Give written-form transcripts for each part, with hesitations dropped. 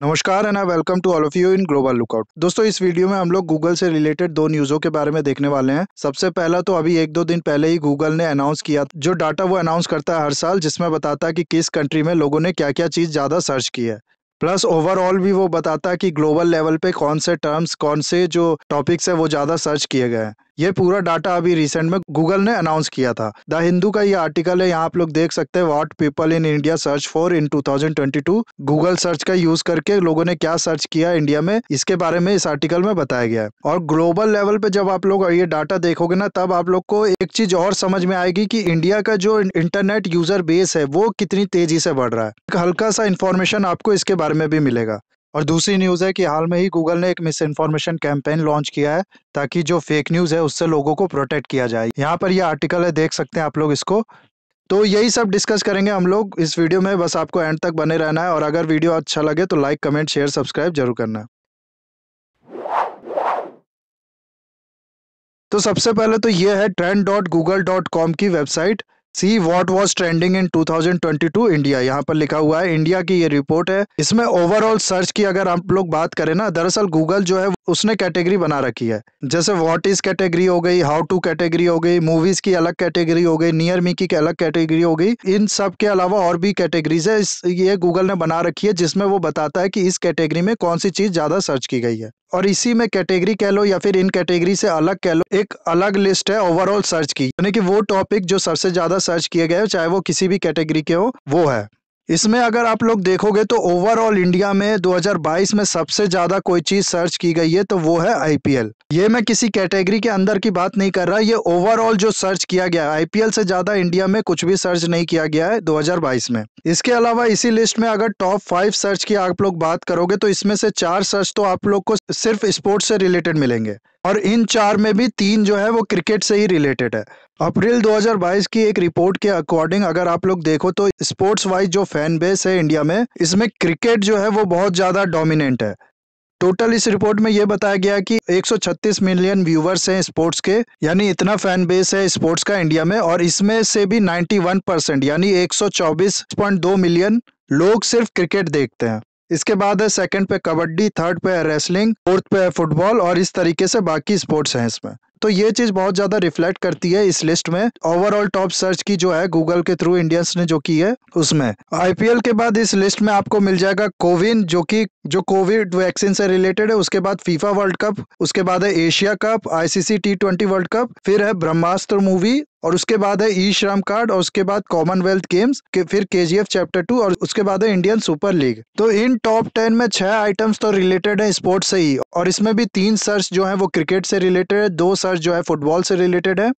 नमस्कार and I welcome to all of you in global lookout. दोस्तों, इस video में हम लोग गूगल से रिलेटेड दो न्यूज़ों के बारे में देखने वाले हैं। सबसे पहला तो अभी एक दो दिन पहले ही गूगल ने अनाउंस किया जो डाटा वो अनाउंस करता है हर साल, जिसमें बताता है कि किस कंट्री में लोगों ने क्या क्या चीज़ ज़्यादा सर्च की है। प्लस ओवरऑल भी वो बताता है कि ग्लोबल लेवल पे कौन से टर्म्स, कौन से जो टॉपिक्स है वो ज़्यादा सर्च किए गए हैं। ये पूरा डाटा अभी रिसेंट में गूगल ने अनाउंस किया था। द हिंदू का ये आर्टिकल है, यहाँ आप लोग देख सकते हैं what people in India search for in 2022। Google search का यूज करके लोगों ने क्या सर्च किया इंडिया में, इसके बारे में इस आर्टिकल में बताया गया है। और ग्लोबल लेवल पे जब आप लोग ये डाटा देखोगे ना, तब आप लोग को एक चीज और समझ में आएगी कि इंडिया का जो इंटरनेट यूजर बेस है वो कितनी तेजी से बढ़ रहा है। एक हल्का सा इंफॉर्मेशन आपको इसके बारे में भी मिलेगा। और दूसरी न्यूज़ है कि हाल में ही गूगल ने एक मिस इन्फॉर्मेशन कैंपेन लॉन्च किया है ताकि जो फेक न्यूज़ है उससे लोगों को प्रोटेक्ट किया जाए। यहाँ पर ये आर्टिकल है, देख सकते हैं आप लोग इसको। तो यही सब डिस्कस करेंगे हम लोग इस वीडियो में। बस आपको एंड तक बने रहना है और अगर वीडियो अच्छा लगे तो लाइक, कमेंट, शेयर, सब्सक्राइब जरूर करना है। तो सबसे पहले तो ये है trend.google.com की website. See what was trending in 2022 India, यहाँ पर लिखा हुआ है। इंडिया की ये रिपोर्ट है। इसमें ओवरऑल सर्च की अगर आप लोग बात करें ना, दरअसल गूगल जो है उसने कैटेगरी बना रखी है। जैसे व्हाट इज कैटेगरी हो गई, हाउ टू कैटेगरी हो गई, मूवीज की अलग कैटेगरी हो गई, नियर मी की अलग कैटेगरी हो गई। इन सब के अलावा और भी कैटेगरीज है ये गूगल ने बना रखी है, जिसमें वो बताता है कि इस कैटेगरी में कौन सी चीज ज्यादा सर्च की गई है। और इसी में कैटेगरी कह लो या फिर इन कैटेगरी से अलग कह लो, एक अलग लिस्ट है ओवरऑल सर्च की, यानी कि वो टॉपिक जो सबसे ज्यादा सर्च किए गए, चाहे वो किसी भी कैटेगरी के हो, वो है। इसमें अगर आप लोग देखोगे तो ओवरऑल इंडिया में 2022 में सबसे ज्यादा कोई चीज सर्च की गई है तो वो है आईपीएल। ये मैं किसी कैटेगरी के अंदर की बात नहीं कर रहा, ये ओवरऑल जो सर्च किया गया, आईपीएल से ज्यादा इंडिया में कुछ भी सर्च नहीं किया गया है 2022 में। इसके अलावा इसी लिस्ट में अगर टॉप 5 सर्च की आप लोग बात करोगे तो इसमें से 4 सर्च तो आप लोग को सिर्फ स्पोर्ट्स से रिलेटेड मिलेंगे, और इन 4 में भी 3 जो है वो क्रिकेट से ही रिलेटेड है। अप्रैल 2022 की एक रिपोर्ट के अकॉर्डिंग अगर आप लोग देखो तो स्पोर्ट्स वाइज जो फैन बेस है इंडिया में, इसमें क्रिकेट जो है वो बहुत ज्यादा डोमिनेंट है। टोटल इस रिपोर्ट में ये बताया गया कि 136 मिलियन व्यूवर्स हैं स्पोर्ट्स के, यानी इतना फैन बेस है स्पोर्ट्स का इंडिया में। और इसमें से भी 91% यानी 124.2 मिलियन लोग सिर्फ क्रिकेट देखते हैं। इसके बाद है सेकंड पे कबड्डी, थर्ड पे है रेसलिंग, फोर्थ पे है फुटबॉल, और इस तरीके से बाकी स्पोर्ट्स हैं इसमें। तो ये चीज बहुत ज्यादा रिफ्लेक्ट करती है इस लिस्ट में, ओवरऑल टॉप सर्च की जो है गूगल के थ्रू इंडियंस ने जो की है उसमें। आईपीएल के बाद इस लिस्ट में आपको मिल जाएगा कोविन, जो कोविड वैक्सीन से रिलेटेड है। उसके बाद फीफा वर्ल्ड कप, उसके बाद है Asia cup, ICC T20 world cup, फिर है ब्रह्मास्त्र मूवी, और उसके बाद है ई श्रम कार्ड, और उसके बाद कॉमनवेल्थ गेम्स के, फिर केजीएफ चैप्टर 2, और उसके बाद है इंडियन सुपर लीग। तो इन टॉप 10 में 6 आइटम्स तो रिलेटेड है स्पोर्ट्स से ही, और इसमें भी 3 सर्च जो है वो क्रिकेट से रिलेटेड है, 2 सर्च जो है फुटबॉल से रिलेटेड है,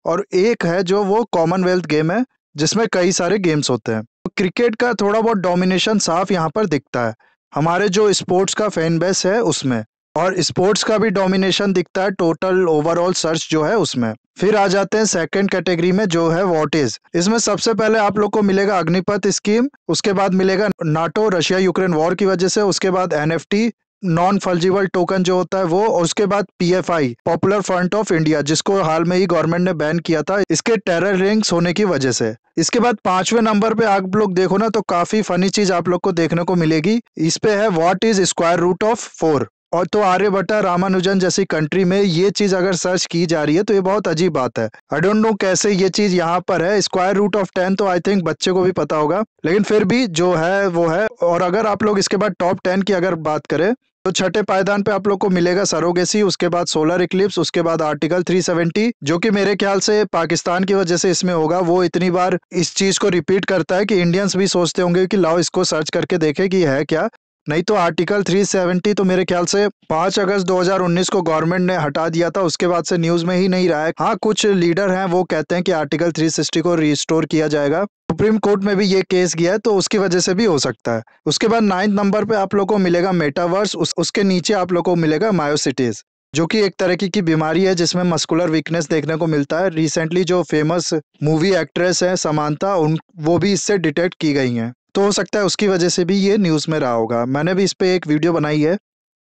और एक है जो वो कॉमनवेल्थ गेम है जिसमें कई सारे गेम्स होते हैं। तो क्रिकेट का थोड़ा बहुत डोमिनेशन साफ यहाँ पर दिखता है हमारे जो स्पोर्ट्स का फैन बेस है उसमें, और स्पोर्ट्स का भी डोमिनेशन दिखता है टोटल ओवरऑल सर्च जो है उसमें। फिर आ जाते हैं सेकंड कैटेगरी में जो है व्हाट इज। इसमें सबसे पहले आप लोग को मिलेगा अग्निपथ स्कीम, उसके बाद मिलेगा नाटो, रशिया यूक्रेन वॉर की वजह से, उसके बाद एनएफटी, नॉन फंजिबल टोकन जो होता है वो, और उसके बाद PFI, popular front of India, जिसको हाल में ही गवर्नमेंट ने बैन किया था इसके टेरर लिंक्स होने की वजह से। इसके बाद 5वें नंबर पे आप लोग देखो ना तो काफी फनी चीज आप लोग को देखने को मिलेगी। इस पे है what is square root of 4। और तो आर्यभट्टा, रामानुजन जैसी कंट्री में ये चीज अगर सर्च की जा रही है तो ये बहुत अजीब बात है। आई डोंट नो कैसे ये चीज यहाँ पर है। स्क्वायर रूट ऑफ 10 तो आई थिंक बच्चे को भी पता होगा, लेकिन फिर भी जो है वो है। और अगर आप लोग इसके बाद टॉप 10 की अगर बात करें तो छठे पायदान पे आप लोग को मिलेगा सरोगेसी, उसके बाद सोलर इक्लिप्स, उसके बाद आर्टिकल 370, जो कि मेरे ख्याल से पाकिस्तान की वजह से इसमें होगा। वो इतनी बार इस चीज को रिपीट करता है कि इंडियंस भी सोचते होंगे कि लाओ इसको सर्च करके देखें कि है क्या। नहीं तो आर्टिकल 370 तो मेरे ख्याल से 5 अगस्त 2019 को गवर्नमेंट ने हटा दिया था, उसके बाद से न्यूज में ही नहीं रहा है। हाँ, कुछ लीडर हैं वो कहते हैं कि आर्टिकल 360 को रिस्टोर किया जाएगा, सुप्रीम कोर्ट में भी ये केस गया है तो उसकी वजह से भी हो सकता है। उसके बाद 9th नंबर पे आप लोग को मिलेगा मेटावर्स, उसके नीचे आप लोग को मिलेगा मायोसिटीज, जो कि एक तरह की बीमारी है जिसमें मस्कुलर वीकनेस देखने को मिलता है। रिसेंटली जो फेमस मूवी एक्ट्रेस है समांथा, उन वो भी इससे डिटेक्ट की गई हैं, तो हो सकता है उसकी वजह से भी ये न्यूज़ में रहा होगा। मैंने भी इस पे एक वीडियो बनाई है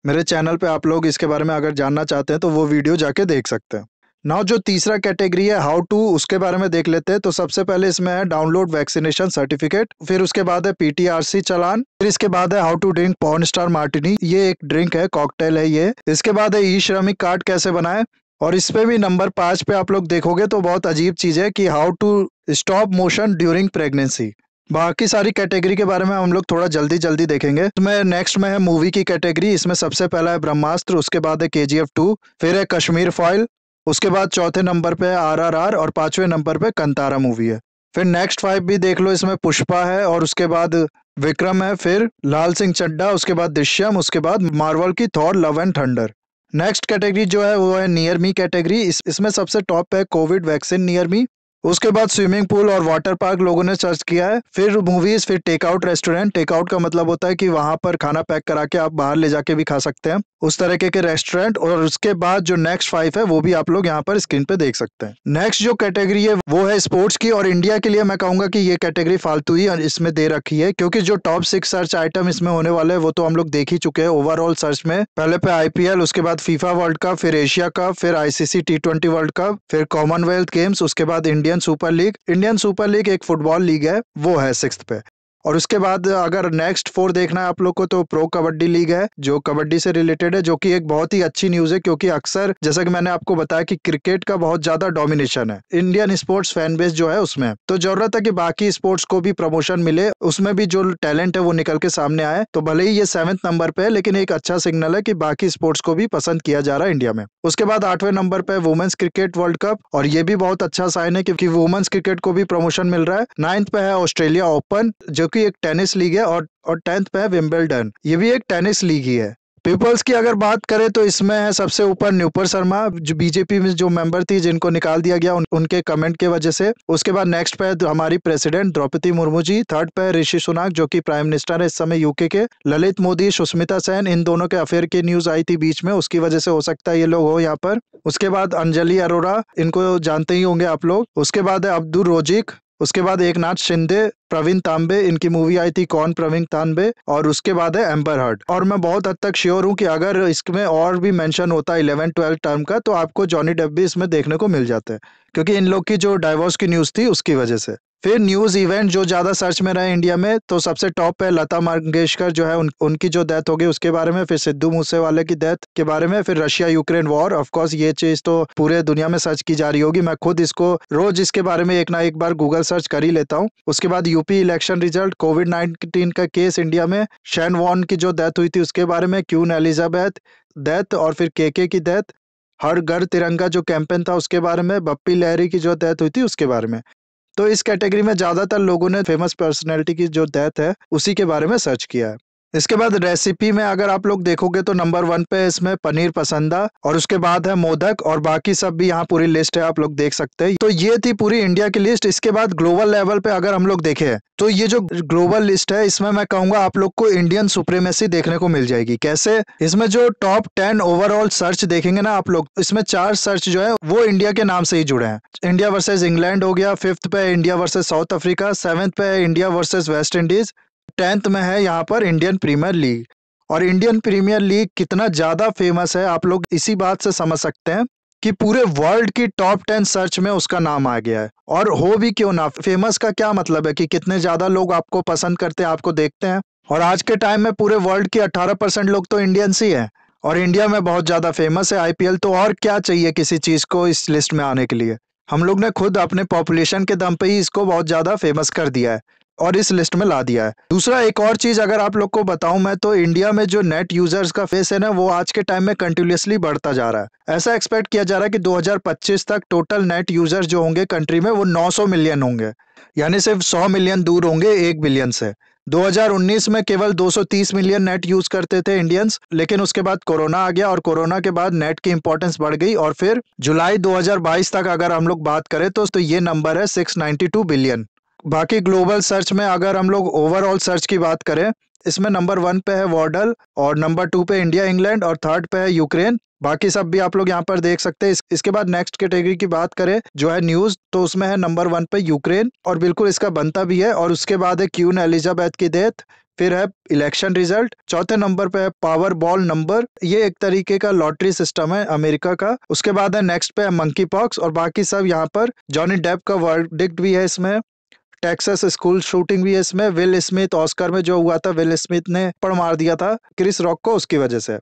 मेरे चैनल पे, आप लोग इसके बारे में अगर जानना चाहते हैं तो वो वीडियो जाके देख सकते हैं। नाउ जो तीसरा कैटेगरी है हाउ टू, उसके बारे में देख लेते हैं। तो सबसे पहले इसमें है डाउनलोड वैक्सीनेशन सर्टिफिकेट, फिर उसके बाद है पीटीआरसी चालान, फिर इसके बाद है how to drink porn star martini, ये एक ड्रिंक है, कॉकटेल है ये। इसके बाद है ई श्रमिक कार्ड कैसे बनाए, और इस पे भी नंबर 5 पे आप लोग देखोगे तो बहुत अजीब चीज है कि how to stop motion during pregnancy. बाकी सारी कैटेगरी के बारे में हम लोग थोड़ा जल्दी जल्दी देखेंगे। इसमें नेक्स्ट में है मूवी की कैटेगरी, इसमें सबसे पहला है ब्रह्मास्त्र, उसके बाद है KGF 2, फिर है कश्मीर फाइल, उसके बाद चौथे नंबर पे है RRR, और पांचवें नंबर पे कंतारा मूवी है। फिर नेक्स्ट 5 भी देख लो, इसमें पुष्पा है, और उसके बाद विक्रम है, फिर लाल सिंह चड्ढा, उसके बाद दृश्यम, उसके बाद मार्वल की Thor love and thunder. Next category जो है वो है नियर मी कैटेगरी, इसमें सबसे टॉप है कोविड वैक्सीन नियर मी, उसके बाद स्विमिंग पूल और वाटर पार्क लोगों ने सर्च किया है, फिर मूवीज, फिर टेकआउट रेस्टोरेंट। टेकआउट का मतलब होता है कि वहां पर खाना पैक करा के आप बाहर ले जाके भी खा सकते हैं, उस तरीके के रेस्टोरेंट। और उसके बाद जो नेक्स्ट 5 है वो भी आप लोग यहाँ पर स्क्रीन पे देख सकते हैं। नेक्स्ट जो कैटेगरी है वो है स्पोर्ट्स की, और इंडिया के लिए मैं कहूंगा कि ये कैटेगरी फालतू ही इसमें दे रखी है, क्योंकि जो टॉप 6 सर्च आइटम इसमें होने वाले हैं वो तो हम लोग देख ही चुके हैं ओवरऑल सर्च में। पहले पे IPL, उसके बाद फीफा वर्ल्ड कप, फिर एशिया कप, फिर ICC T20 वर्ल्ड कप, फिर कॉमनवेल्थ गेम्स, उसके बाद Indian super league. Indian super league एक फुटबॉल लीग है, वो है 6th पे। और उसके बाद अगर नेक्स्ट 4 देखना है आप लोग को तो प्रो कबड्डी लीग है, जो कबड्डी से रिलेटेड है, जो कि एक बहुत ही अच्छी न्यूज है, क्योंकि अक्सर जैसा कि मैंने आपको बताया कि क्रिकेट का बहुत ज्यादा डोमिनेशन है इंडियन स्पोर्ट्स फैन बेस जो है उसमें, तो जरूरत है कि बाकी स्पोर्ट्स को भी प्रमोशन मिले, उसमें भी जो टैलेंट है वो निकल के सामने आए। तो भले ही ये 7th नंबर पे है, लेकिन एक अच्छा सिग्नल है कि बाकी स्पोर्ट्स को भी पसंद किया जा रहा है इंडिया में। उसके बाद 8वें नंबर पे वुमेन्स क्रिकेट वर्ल्ड कप, और ये भी बहुत अच्छा साइन है क्योंकि वुमेन्स क्रिकेट को भी प्रमोशन मिल रहा है। 9th पे है ऑस्ट्रेलिया ओपन, जो कि एक टेनिस लीग है, और 10th पे है विंबलडन, ये भी एक टेनिस लीग ही है। पीपल्स की अगर बात करें तो इसमें है सबसे ऊपर न्यूपर शर्मा, जो बीजेपी में जो मेंबर थी जिनको निकाल दिया गया उनके कमेंट के वजह से। उसके बाद नेक्स्ट पे है हमारी प्रेसिडेंट द्रौपदी मुर्मू जी। 3rd पे है ऋषि सुनाक, जो कि प्राइम मिनिस्टर है इस समय यूके के। ललित मोदी, सुष्मिता सेन, इन दोनों के अफेयर की न्यूज आई थी बीच में, उसकी वजह से हो सकता है ये लोग हो यहाँ पर। उसके बाद अंजलि अरोरा, इनको जानते ही होंगे आप लोग। उसके बाद है अब्दुल रोजिक, उसके बाद एकनाथ शिंदे, प्रवीण तांबे, इनकी मूवी आई थी कौन प्रवीण तांबे, और उसके बाद है एम्बर हर्ड। और मैं बहुत हद तक श्योर हूँ कि अगर इसमें और भी मेंशन होता 11-12 टर्म का, तो आपको जॉनी डेप भी इसमें देखने को मिल जाते हैं, क्योंकि इन लोग की जो डाइवोर्स की न्यूज थी उसकी वजह से। फिर न्यूज इवेंट जो ज्यादा सर्च में रहे इंडिया में, तो सबसे टॉप पे लता मंगेशकर जो है उनकी जो डेथ हो गई उसके बारे में, फिर सिद्धू मूसेवाले की डेथ के बारे में, फिर Russia Ukraine war. Of course ये चीज तो पूरे दुनिया में सर्च की जा रही होगी, मैं खुद इसको रोज इसके बारे में एक ना एक बार गूगल सर्च कर ही लेता हूँ। उसके बाद यूपी इलेक्शन रिजल्ट, कोविड-19 का केस इंडिया में, शैन वॉन की जो डेथ हुई थी उसके बारे में, क्वीन एलिजाबेथ डेथ, और फिर केके की डेथ, हर घर तिरंगा जो कैंपेन था उसके बारे में, बप्पी लहरी की जो डेथ हुई थी उसके बारे में। तो इस कैटेगरी में ज्यादातर लोगों ने फेमस पर्सनैलिटी की जो डेथ है उसी के बारे में सर्च किया है। इसके बाद रेसिपी में अगर आप लोग देखोगे तो नंबर 1 पे इसमें पनीर पसंदा, और उसके बाद है मोदक, और बाकी सब भी यहाँ पूरी लिस्ट है, आप लोग देख सकते हैं। तो ये थी पूरी इंडिया की लिस्ट। इसके बाद ग्लोबल लेवल पे अगर हम लोग देखें तो ये जो ग्लोबल लिस्ट है इसमें मैं कहूंगा आप लोग को इंडियन सुप्रीमेसी देखने को मिल जाएगी। कैसे? इसमें जो टॉप 10 ओवरऑल सर्च देखेंगे ना आप लोग, इसमें 4 सर्च जो है वो इंडिया के नाम से ही जुड़े हैं। इंडिया वर्सेस इंग्लैंड हो गया, 5th पे India versus south Africa, 7th पे India versus West Indies, 10th में है यहाँ पर इंडियन प्रीमियर लीग। और इंडियन प्रीमियर लीग कितना ज्यादा फेमस है आप लोग इसी बात से समझ सकते हैं कि पूरे वर्ल्ड की टॉप 10 सर्च में उसका नाम आ गया है। और हो भी क्यों ना, फेमस का क्या मतलब है कि कितने ज्यादा लोग आपको पसंद करते हैं, आपको देखते हैं। और आज के टाइम में पूरे वर्ल्ड के 18% लोग तो इंडियंस ही हैं, और इंडिया में बहुत ज्यादा फेमस है IPL। तो और क्या चाहिए किसी चीज को इस लिस्ट में आने के लिए? हम लोग ने खुद अपने पॉपुलेशन के दम पे ही इसको बहुत ज्यादा फेमस कर दिया है और इस लिस्ट में ला दिया है। दूसरा एक और चीज अगर आप लोग को बताऊं मैं, तो इंडिया में जो नेट यूजर्स का फेस है ना, वो आज के टाइम में कंटिन्यूअसली बढ़ता जा रहा है। ऐसा एक्सपेक्ट किया जा रहा है कि 2025 तक टोटल नेट यूजर्स जो होंगे कंट्री में वो 900 मिलियन होंगे, यानी सिर्फ 100 मिलियन दूर होंगे 1 बिलियन से। 2019 में केवल 230 मिलियन नेट यूज करते थे इंडियंस, लेकिन उसके बाद कोरोना आ गया और कोरोना के बाद नेट की इंपॉर्टेंस बढ़ गई, और फिर जुलाई 2022 तक अगर हम लोग बात करें तो ये नंबर है 692 बिलियन। बाकी ग्लोबल सर्च में अगर हम लोग ओवरऑल सर्च की बात करें, इसमें नंबर 1 पे है वॉर्डल, और नंबर 2 पे इंडिया इंग्लैंड, और 3rd पे है यूक्रेन। बाकी सब भी आप लोग यहाँ पर देख सकते हैं। इसके बाद नेक्स्ट कैटेगरी की बात करें जो है न्यूज, तो उसमें है नंबर 1 पे यूक्रेन, और बिल्कुल इसका बनता भी है। और उसके बाद है क्वीन एलिजाबेथ की डेथ, फिर है इलेक्शन रिजल्ट, चौथे नंबर पे है पावर बॉल नंबर, ये एक तरीके का लॉटरी सिस्टम है अमेरिका का। उसके बाद है नेक्स्ट पे है मंकी पॉक्स, और बाकी सब यहाँ पर जॉनी डेप का वर्डिक्ट भी है इसमें, टेक्सास स्कूल शूटिंग भी है इसमें, विल स्मिथ ऑस्कर में जो हुआ था, विल स्मिथ ने पड़ मार दिया था क्रिस रॉक को, उसकी वजह से।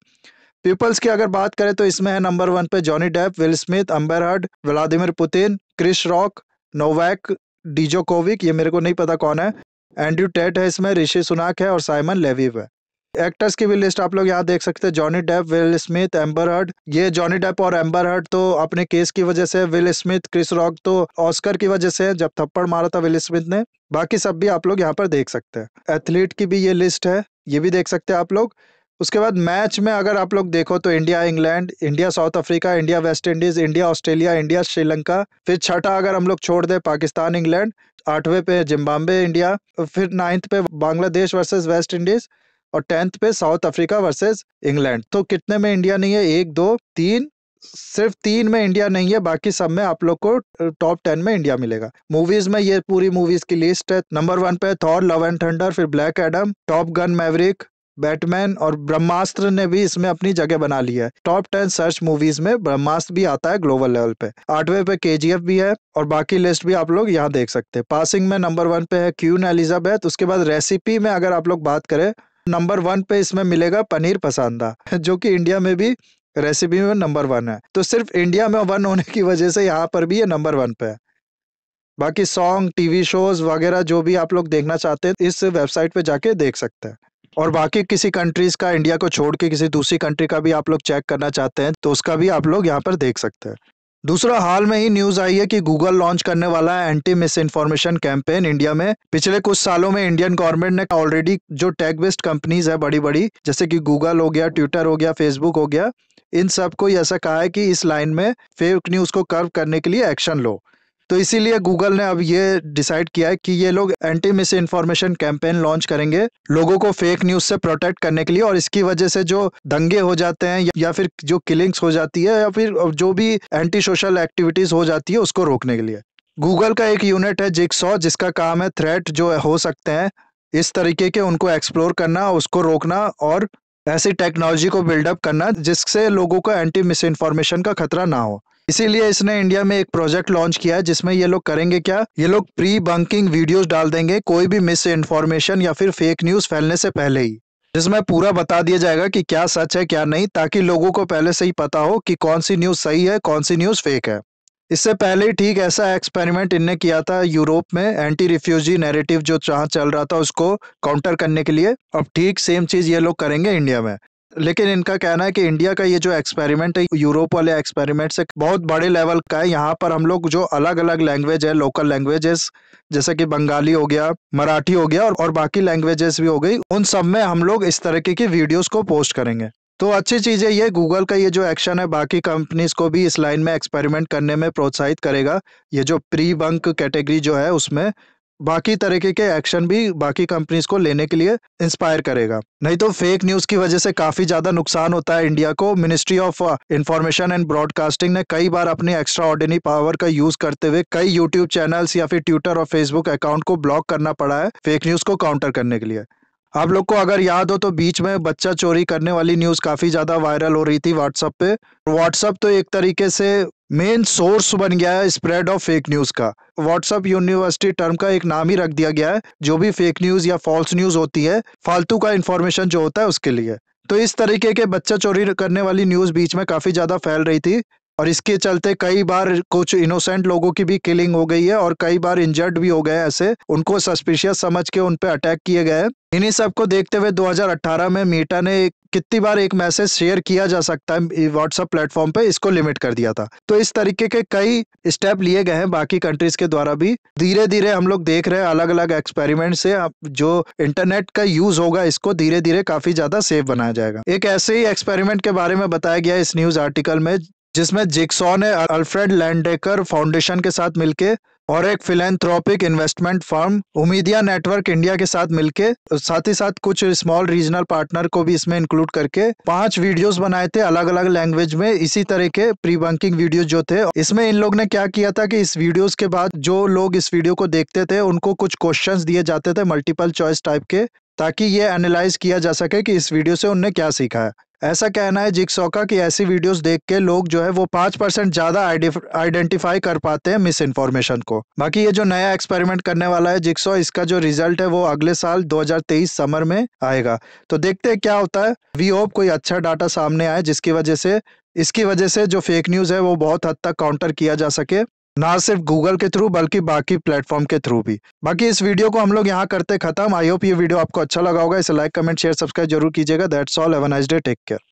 पीपल्स की अगर बात करें तो इसमें है नंबर 1 पे Johnny Depp, Will Smith, Amber Heard, Vladimir Putin, Chris Rock, Novak Djokovic, ये मेरे को नहीं पता कौन है, एंड्रयू टेट है इसमें, ऋषि सुनाक है और साइमन लेविव है। एक्टर्स की भी लिस्ट आप लोग यहाँ देख सकते हैं, Johnny Depp, Will Smith, Amber Heard. ये जॉनी डेप और एम्बर हर्ड तो अपने केस की वजह से, विल स्मिथ, क्रिस रॉक तो ऑस्कर की वजह से जब थप्पड़ मारा था विल स्मिथ ने। बाकी सब भी आप लोग यहाँ पर देख सकते हैं। एथलीट की भी ये लिस्ट है, ये भी देख सकते हैं आप लोग। उसके बाद मैच में अगर आप लोग देखो तो India England, India south Africa, India West Indies, India Australia, India Sri Lanka. फिर छठा अगर हम लोग छोड़ दे पाकिस्तान इंग्लैंड, आठवें पे जिम्बाब्वे इंडिया, फिर 9th पे बांग्लादेश वर्सेस वेस्ट इंडीज, और 10th पे साउथ अफ्रीका वर्सेस इंग्लैंड। तो कितने में इंडिया नहीं है? 1 2 3, सिर्फ 3 में इंडिया नहीं है, बाकी सब में आप लोग को टॉप 10 में इंडिया मिलेगा। मूवीज में ये पूरी मूवीज की लिस्ट है। नंबर 1 पे थॉर लव एंड थंडर, फिर black Adam, top gun Maverick, Batman, और ब्रह्मास्त्र ने भी इसमें अपनी जगह बना ली है। टॉप 10 सर्च मूवीज में ब्रह्मास्त्र भी आता है ग्लोबल लेवल पे। 8वें पे केजीएफ भी है, और बाकी लिस्ट भी आप लोग यहाँ देख सकते हैं। पासिंग में नंबर 1 पे है क्वीन एलिजाबेथ। उसके बाद रेसिपी में अगर आप लोग बात करें, नंबर 1 पे इसमें मिलेगा पनीर पसंदा, जो कि इंडिया में भी रेसिपी में नंबर 1 है। तो सिर्फ इंडिया में 1 होने की वजह से यहाँ पर भी ये नंबर 1 पे है। बाकी सॉन्ग, टीवी शोज वगैरह जो भी आप लोग देखना चाहते हैं इस वेबसाइट पे जाके देख सकते हैं। और बाकी किसी कंट्रीज का, इंडिया को छोड़ के किसी दूसरी कंट्री का भी आप लोग चेक करना चाहते हैं तो उसका भी आप लोग यहाँ पर देख सकते हैं। दूसरा, हाल में ही न्यूज आई है कि गूगल लॉन्च करने वाला है anti miss information campaign India में। पिछले कुछ सालों में इंडियन गवर्नमेंट ने ऑलरेडी जो टेक बेस्ड कंपनीज है बड़ी बड़ी, जैसे कि गूगल हो गया, ट्विटर हो गया, फेसबुक हो गया, इन सबको ऐसा कहा है कि इस लाइन में फेक न्यूज को कर्व करने के लिए एक्शन लो। तो इसीलिए गूगल ने अब ये डिसाइड किया है कि ये लोग anti miss information campaign launch करेंगे लोगों को फेक न्यूज से प्रोटेक्ट करने के लिए, और इसकी वजह से जो दंगे हो जाते हैं या फिर जो किलिंग्स हो जाती है या फिर जो भी एंटी सोशल एक्टिविटीज हो जाती है उसको रोकने के लिए। गूगल का एक यूनिट है जिगसॉ, जिसका काम है थ्रेट जो हो सकते हैं इस तरीके के उनको एक्सप्लोर करना, उसको रोकना, और ऐसी टेक्नोलॉजी को बिल्डअप करना जिससे लोगों को एंटी मिस इन्फॉर्मेशन का खतरा ना हो। इसीलिए इसने इंडिया में एक प्रोजेक्ट लॉन्च किया है जिसमें ये लोग करेंगे क्या, ये लोग प्री बंकिंग वीडियोस डाल देंगे कोई भी मिस इन्फॉर्मेशन या फिर फेक न्यूज फैलने से पहले ही, जिसमें पूरा बता दिया जाएगा कि क्या सच है क्या नहीं, ताकि लोगों को पहले से ही पता हो कि कौन सी न्यूज सही है कौन सी न्यूज फेक है। इससे पहले ही ठीक ऐसा एक्सपेरिमेंट इनने किया था यूरोप में, एंटी रिफ्यूजी नैरेटिव जो जहाँ चल रहा था उसको काउंटर करने के लिए। अब ठीक सेम चीज ये लोग करेंगे इंडिया में। लेकिन इनका कहना है कि इंडिया का ये जो एक्सपेरिमेंट है यूरोप वाले एक्सपेरिमेंट से बहुत बड़े लेवल का है। यहाँ पर हम लोग जो अलग अलग लैंग्वेज है, लोकल लैंग्वेजेस जैसे कि बंगाली हो गया, मराठी हो गया, और बाकी लैंग्वेजेस भी हो गई, उन सब में हम लोग इस तरीके की वीडियोस को पोस्ट करेंगे। तो अच्छी चीज़ है ये, गूगल का ये जो एक्शन है बाकी कंपनीज को भी इस लाइन में एक्सपेरिमेंट करने में प्रोत्साहित करेगा। ये जो प्री बंक कैटेगरी जो है उसमें बाकी तरीके के एक्शन भी बाकी कंपनीज को लेने के लिए इंस्पायर करेगा। नहीं तो फेक न्यूज की वजह से काफी ज्यादा नुकसान होता है इंडिया को। Ministry of information and broadcasting ने कई बार अपनी एक्स्ट्रा ऑर्डिनरी पावर का यूज करते हुए कई यूट्यूब चैनल्स या फिर ट्विटर और फेसबुक अकाउंट को ब्लॉक करना पड़ा है फेक न्यूज को काउंटर करने के लिए। आप लोग को अगर याद हो तो बीच में बच्चा चोरी करने वाली न्यूज काफी ज्यादा वायरल हो रही थी व्हाट्सएप पे। व्हाट्सएप तो एक तरीके से मेन सोर्स बन गया है स्प्रेड ऑफ फेक न्यूज का। व्हाट्सएप यूनिवर्सिटी टर्म का एक नाम ही रख दिया गया है जो भी फेक न्यूज या फॉल्स न्यूज होती है, फालतू का इंफॉर्मेशन जो होता है उसके लिए। तो इस तरीके के बच्चा चोरी करने वाली न्यूज बीच में काफी ज्यादा फैल रही थी, और इसके चलते कई बार कुछ इनोसेंट लोगों की भी किलिंग हो गई है और कई बार इंजर्ड भी हो गए। ऐसे उनको सस्पिशियस समझ के उन पे अटैक किए गए। इन्हीं सब को देखते हुए 2018 में मीटा ने कितनी बार एक मैसेज शेयर किया जा सकता है व्हाट्सएप प्लेटफॉर्म पे, इसको लिमिट कर दिया था। तो इस तरीके के कई स्टेप लिए गए हैं बाकी कंट्रीज के द्वारा भी। धीरे धीरे हम लोग देख रहे हैं अलग अलग एक्सपेरिमेंट से जो इंटरनेट का यूज होगा इसको धीरे धीरे काफी ज्यादा सेफ बनाया जाएगा। एक ऐसे ही एक्सपेरिमेंट के बारे में बताया गया इस न्यूज आर्टिकल में, जिसमें जिगसॉ ने अल्फ्रेड लैंडेकर फाउंडेशन के साथ मिलके और एक philanthropic investment firm Omidyar network India के साथ मिलके, साथ ही साथ कुछ स्मॉल रीजनल पार्टनर को भी इसमें इंक्लूड करके 5 वीडियोस बनाए थे अलग अलग लैंग्वेज में। इसी तरह के प्री बंकिंग वीडियोस जो थे, इसमें इन लोग ने क्या किया था कि इस वीडियोस के बाद जो लोग इस वीडियो को देखते थे उनको कुछ क्वेश्चंस दिए जाते थे मल्टीपल चॉइस टाइप के, ताकि ये एनालाइज किया जा सके कि इस वीडियो से उनने क्या सीखा है। ऐसा कहना है जिगसॉ का कि ऐसी वीडियोस देख के लोग जो है वो 5% ज्यादा आइडेंटिफाई कर पाते हैं मिस इन्फॉर्मेशन को। बाकी ये जो नया एक्सपेरिमेंट करने वाला है जिगसॉ, इसका जो रिजल्ट है वो अगले साल 2023 समर में आएगा। तो देखते हैं क्या होता है। वी होप कोई अच्छा डाटा सामने आए जिसकी वजह से इसकी वजह से जो फेक न्यूज है वो बहुत हद तक काउंटर किया जा सके, ना सिर्फ गूगल के थ्रू बल्कि बाकी प्लेटफॉर्म के थ्रू भी। बाकी इस वीडियो को हम लोग यहाँ करते खत्म। आई होप ये वीडियो आपको अच्छा लगा होगा। इसे लाइक कमेंट शेयर सब्सक्राइब जरूर कीजिएगा। That's all, have a nice day, take care.